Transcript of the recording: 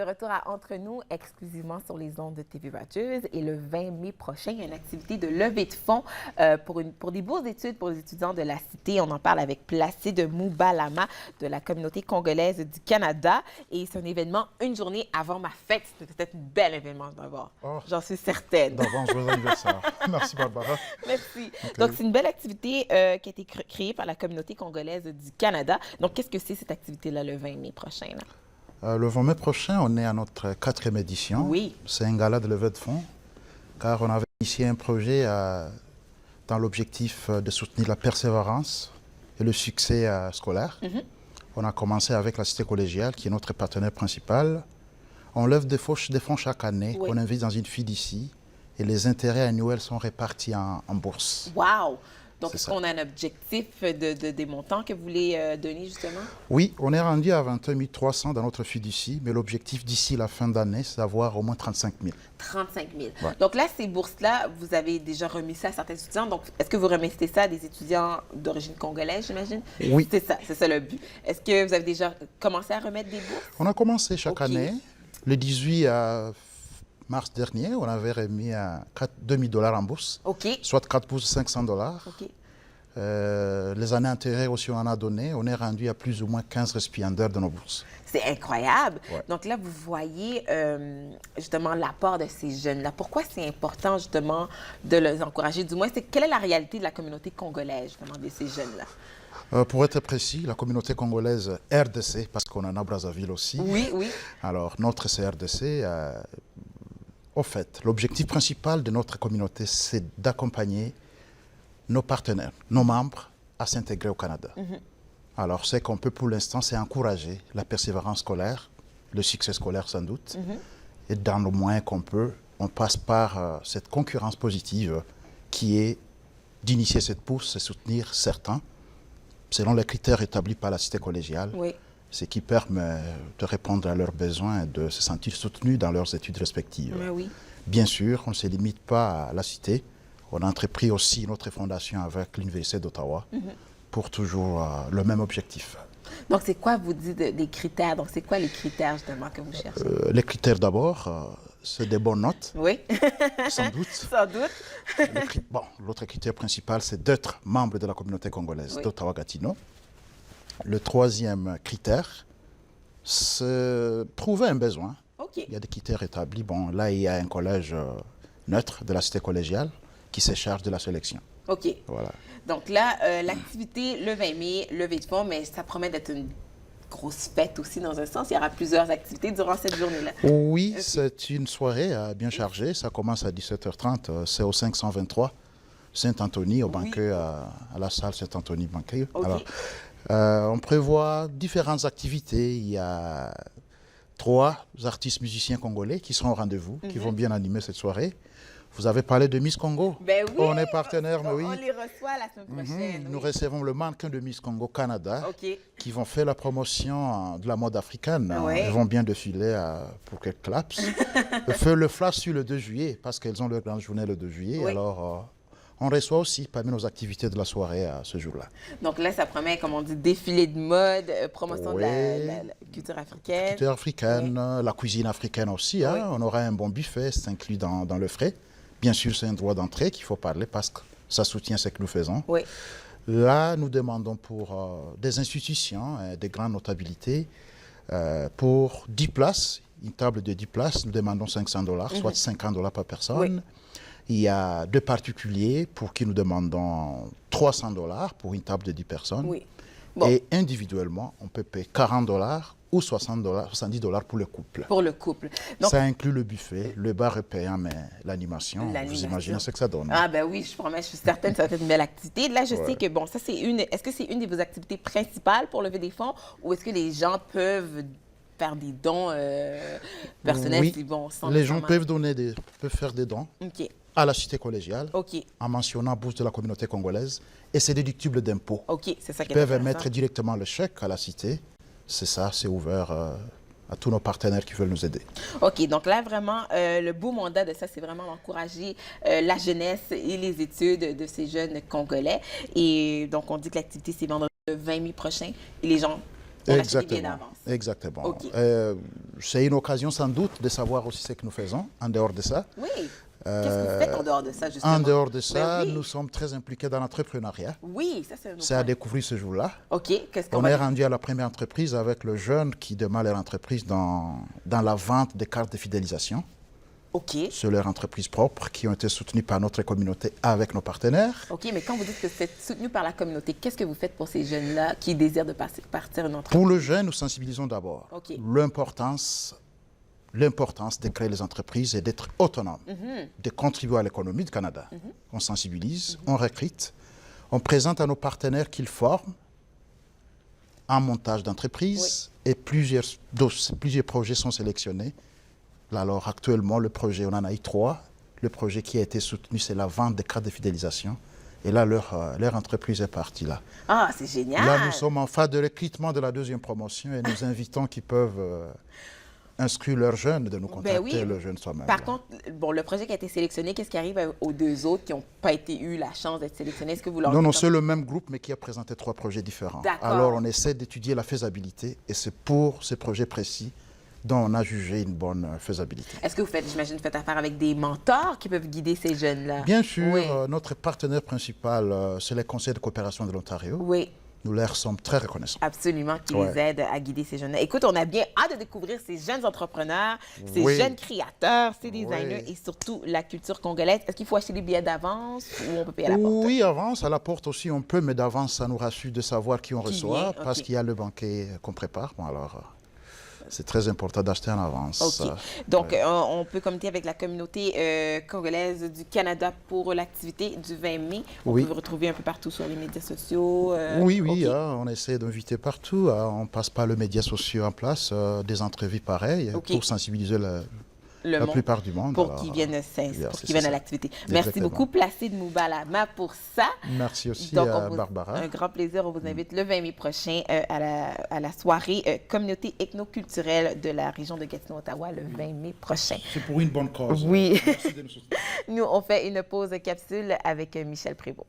retour à Entre nous, exclusivement sur les ondes de TV Rogers. Et le 20 mai prochain, il y a une activité de levée de fonds pour des bourses d'études pour les étudiants de la Cité. On en parle avec Placide Moubalama de la communauté congolaise du Canada. Et c'est un événement une journée avant ma fête. C'est peut-être un bel événement d'abord. Oh, j'en suis certaine. D'avance, joyeux anniversaire. Merci, Barbara. Merci. Okay. Donc, c'est une belle activité qui a été créée par la communauté congolaise du Canada. Donc, qu'est-ce que c'est cette activité-là le 20 mai prochain? Le 20 mai prochain, on est à notre 4e édition. Oui. C'est un gala de levée de fonds, car on avait initié un projet dans l'objectif de soutenir la persévérance et le succès scolaire. On a commencé avec la Cité collégiale, qui est notre partenaire principal. On lève des fonds chaque année, on invite dans une fiducie et les intérêts annuels sont répartis en bourse. Wow! Donc, est-ce qu'on a un objectif des montants que vous voulez donner, justement? Oui, on est rendu à 21 300 dans notre fiducie, mais l'objectif d'ici la fin d'année, c'est d'avoir au moins 35 000. 35 000. Ouais. Donc là, ces bourses-là, vous avez déjà remis ça à certains étudiants. Donc, est-ce que vous remettez ça à des étudiants d'origine congolaise, j'imagine? Oui. C'est ça le but. Est-ce que vous avez déjà commencé à remettre des bourses? On a commencé chaque année. Le 18 mars dernier, on avait remis $2 000 en bourse, soit 4 bourses $500. Les années antérieures aussi, on en a donné. On est rendu à plus ou moins 15 récipiendaires de nos bourses. C'est incroyable. Ouais. Donc là, vous voyez justement l'apport de ces jeunes-là. Pourquoi c'est important justement de les encourager? Du moins, quelle est la réalité de la communauté congolaise justement de ces jeunes-là? Pour être précis, la communauté congolaise RDC, parce qu'on en a à Brazzaville aussi. Oui, oui. Alors, notre CRDC, au fait, l'objectif principal de notre communauté, c'est d'accompagner nos partenaires, nos membres, à s'intégrer au Canada. Alors, ce qu'on peut pour l'instant, c'est encourager la persévérance scolaire, le succès scolaire sans doute, et dans le moyen qu'on peut, on passe par cette concurrence positive qui est d'initier cette bourse et soutenir certains, selon les critères établis par la Cité collégiale, ce qui permet de répondre à leurs besoins et de se sentir soutenus dans leurs études respectives. Bien sûr, on ne se limite pas à la Cité. On a entrepris aussi notre fondation avec l'Université d'Ottawa pour toujours le même objectif. Donc, c'est quoi, vous dites, des critères? Donc, c'est quoi les critères, justement, que vous cherchez? Les critères, d'abord, c'est des bonnes notes. Oui. Sans doute. Sans doute. Bon, l'autre critère principal, c'est d'être membre de la communauté congolaise d'Ottawa-Gatineau. Le troisième critère, c'est prouver un besoin. Il y a des critères établis. Bon, là, il y a un collège neutre de la Cité collégiale qui se charge de la sélection. Voilà. Donc là, l'activité le 20 mai, levée de fonds, mais ça promet d'être une grosse fête aussi dans un sens. Il y aura plusieurs activités durant cette journée-là. Oui, c'est une soirée bien chargée. Ça commence à 17h30. C'est au 523 Saint-Anthony, au banquet, à la salle Saint-Anthony banquet. Alors, on prévoit différentes activités. Il y a 3 artistes musiciens congolais qui seront au rendez-vous, qui vont bien animer cette soirée. Vous avez parlé de Miss Congo. Ben oui, on est partenaire, mais oui. On les reçoit la semaine prochaine. Nous recevons le mannequin de Miss Congo Canada qui vont faire la promotion de la mode africaine. Ils vont bien défiler pour quelques claps. Faire le flash sur le 2 juillet parce qu'elles ont leur grande journée le 2 juillet. Alors, on reçoit aussi parmi nos activités de la soirée ce jour-là. Donc là, ça promet, comme on dit, défilé de mode, promotion de la culture africaine. La culture africaine, la cuisine africaine aussi. On aura un bon buffet, c'est inclus dans le frais. Bien sûr, c'est un droit d'entrée qu'il faut parler parce que ça soutient ce que nous faisons. Là, nous demandons pour des institutions, des grandes notabilités, pour 10 places, une table de 10 places, nous demandons $500, soit $50 par personne. Il y a 2 particuliers pour qui nous demandons $300 pour une table de 10 personnes. Et individuellement, on peut payer $40 ou $70 pour le couple. Pour le couple. Donc, ça inclut le buffet, le bar est payant, mais l'animation, vous imaginez ce que ça donne. Ah ben oui, je promets, je suis certaine que ça va être une belle activité. Là, je sais que, bon, ça c'est est-ce que c'est une de vos activités principales pour lever des fonds ou est-ce que les gens peuvent faire des dons personnels qui vont sans les gens peuvent faire des dons à la Cité collégiale en mentionnant bourse de la communauté congolaise et c'est déductible d'impôts. C'est ça qui est intéressant. Ils peuvent mettre directement le chèque à la Cité. C'est ça, c'est ouvert à tous nos partenaires qui veulent nous aider. Donc là, vraiment, le beau mandat de ça, c'est vraiment d'encourager la jeunesse et les études de ces jeunes Congolais. Et donc, on dit que l'activité, c'est vendredi le 20 mai prochain. Et les gens On achète des billets d'avance. Exactement. OK. C'est une occasion sans doute de savoir aussi ce que nous faisons en dehors de ça. Oui. Qu'est-ce que vous faites en dehors de ça, justement? En dehors de ça, Ben oui. nous sommes très impliqués dans l'entrepreneuriat. Oui, ça, c'est un autre C'est à point. découvrir ce jour-là. OK. Qu'est-ce qu'on On va est rendu à la première entreprise avec le jeune qui démarre leur entreprise dans la vente des cartes de fidélisation. OK. C'est leur entreprise propre qui ont été soutenues par notre communauté avec nos partenaires. OK, mais quand vous dites que c'est soutenu par la communauté, qu'est-ce que vous faites pour ces jeunes-là qui désirent de partir une entreprise? Pour le jeune, nous sensibilisons d'abord OK. l'importance de créer les entreprises et d'être autonome, de contribuer à l'économie du Canada. On sensibilise, on recrute, on présente à nos partenaires qu'ils forment en montage d'entreprise et plusieurs projets sont sélectionnés. Alors actuellement, le projet, on en a eu 3. Le projet qui a été soutenu, c'est la vente des cartes de fidélisation. Et là, leur entreprise est partie là. Ah, c'est génial! Là, nous sommes en phase de recrutement de la deuxième promotion et nous invitons qui peuvent inscrire leurs jeunes de nous contacter, Ben oui. le jeune soi-même. Par là. contre, bon, le projet qui a été sélectionné, qu'est-ce qui arrive aux 2 autres qui n'ont pas eu la chance d'être sélectionnés? Est-ce que vous leur Non, dites c'est le même groupe, mais qui a présenté 3 projets différents. D'accord. Alors, on essaie d'étudier la faisabilité et c'est pour ces projets précis dont on a jugé une bonne faisabilité. Est-ce que vous faites, j'imagine, affaire avec des mentors qui peuvent guider ces jeunes-là? Bien sûr, Oui. notre partenaire principal, c'est le Conseil de coopération de l'Ontario. Oui, Nous leur sommes très reconnaissants. absolument, qui Ouais. les aident à guider ces jeunes-là. Écoute, on a bien hâte de découvrir ces jeunes entrepreneurs, ces Oui. jeunes créateurs, ces designers Oui. et surtout la culture congolaise. Est-ce qu'il faut acheter des billets d'avance ou on peut payer à la porte? Oui, avance, à la porte aussi on peut, mais d'avance, ça nous rassure de savoir qui on Qui reçoit, vient, parce OK. qu'il y a le banquet qu'on prépare. Bon, alors, c'est très important d'acheter en avance. OK. Donc, on peut communiquer avec la communauté congolaise du Canada pour l'activité du 20 mai. On Oui. peut vous retrouver un peu partout sur les médias sociaux. Oui, OK. on essaie d'inviter partout. On passe par les médias sociaux en place, des entrevues pareilles, OK. pour sensibiliser Le la monde. plupart du monde. Pour Alors, qu'ils viennent, c'est pour qu'ils viennent ça. à l'activité. Merci Exactement. beaucoup, Placide Moubalama, pour ça. Merci aussi Donc, à on vous- Barbara. Un grand plaisir. On vous invite le 20 mai prochain à la soirée communauté ethnoculturelle de la région de Gatineau-Ottawa, le 20 mai prochain. C'est pour une bonne cause. Oui. Merci de nous soutenir. Nous, on fait une pause capsule avec Michel Prévost.